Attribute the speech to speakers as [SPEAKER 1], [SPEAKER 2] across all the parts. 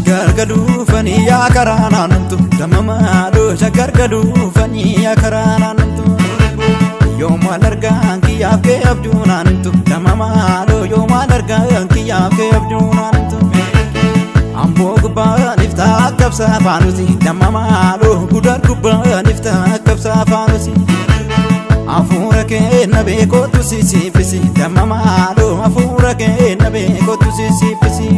[SPEAKER 1] gargadufani ya karanantu damamado gargadufani ya karanantu yoma larganki yaafke abdunantu damamado yoma larganki yaafke abdunantu ambo gubba nifta kabsa fanusi damamado gudar gubba nifta kabsa fanusi afura ke nabe ko tu sisi pisi damamado afura ke nabe ko tu sisi pisi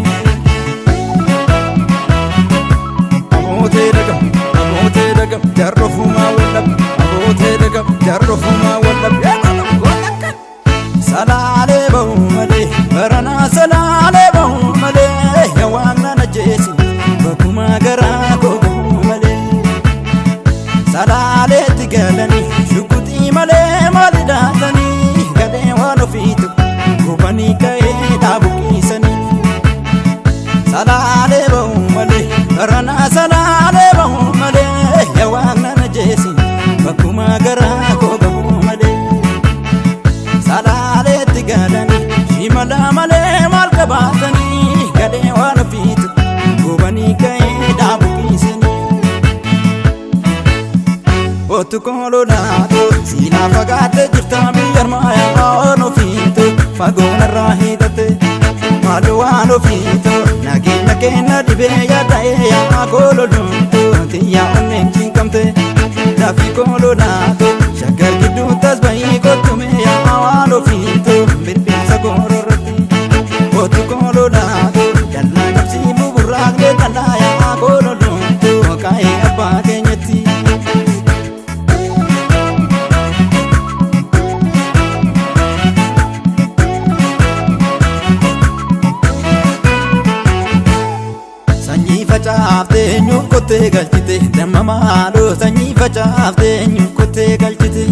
[SPEAKER 1] abote dagam jarrofuma wallab abote dagam jarrofuma wallab salale bahu male barana salale bahu male yawana najesi bakuma gara ko bahu male salale tigalani shukuti male malidatani gade wano fitu kubani kai dabukisani salale bahu male barana salale bahu male yawana najesi bakuma gara ko bahu male salale tigalani shimala male malkabatani gade wano fitu kubani kai dabukisani otu kolo lato sina fagate jirta biyar maya ono fitu fagona rahidate maluano fitu nagina kena dibe ya dae ya kolo luntu tiya onen chinkamte dafi kolo lato shagar gidu tasbai kotume ya ono fitu birbisa gororati otu kolo lato dalla kapsi buburagne dalla ya kolo luntu kai abba kenyati facaafte nyukote galchite damamado sanyi facaafte nyukote galchite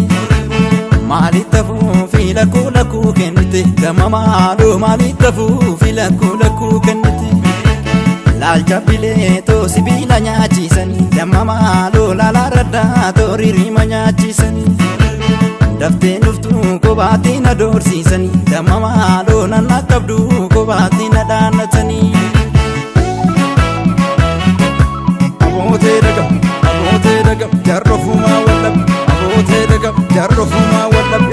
[SPEAKER 1] malitafu filaku laku kennite damamado malitafu filaku laku kennite lalcha bileto sibila nyaachisani damamado lalaradda toririma nyaachisani dafte nuftu kobatina doorsisani damamado nanakabdu kobatina daanatani abote dagam jarrofuma wallab abote dagam jarrofuma wallab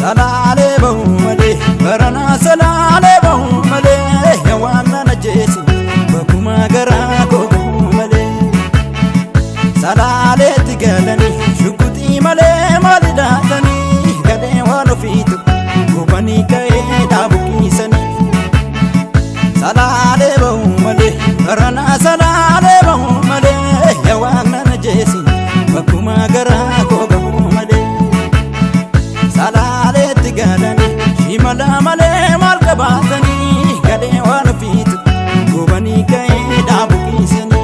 [SPEAKER 1] salale bahu male barana salale bahu male yawana najesi bakuma gara ko bahu male salale tigalani shukuti male malidatani gade wano fitu kubani kai dabukisani salale bahu male barana salale bahu male yawana najesi bakuma gara ko bahu male salale tigalani shimala male malkabatani gade wano fitu kubani kai dabukisani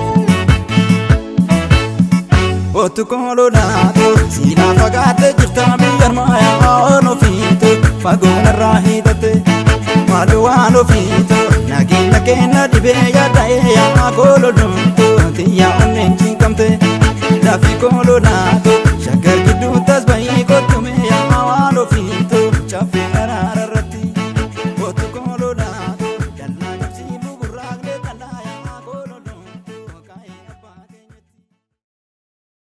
[SPEAKER 1] otu kolo lato sina fagate jirta biyar maya ono fitu fagona rahidate maluano fitu nagina kena dibe ya dae ya kolo luntu tiya onen chinkamte dafi kolo lato shagar gidu tasbai kotume ya wano fitu chafe arararate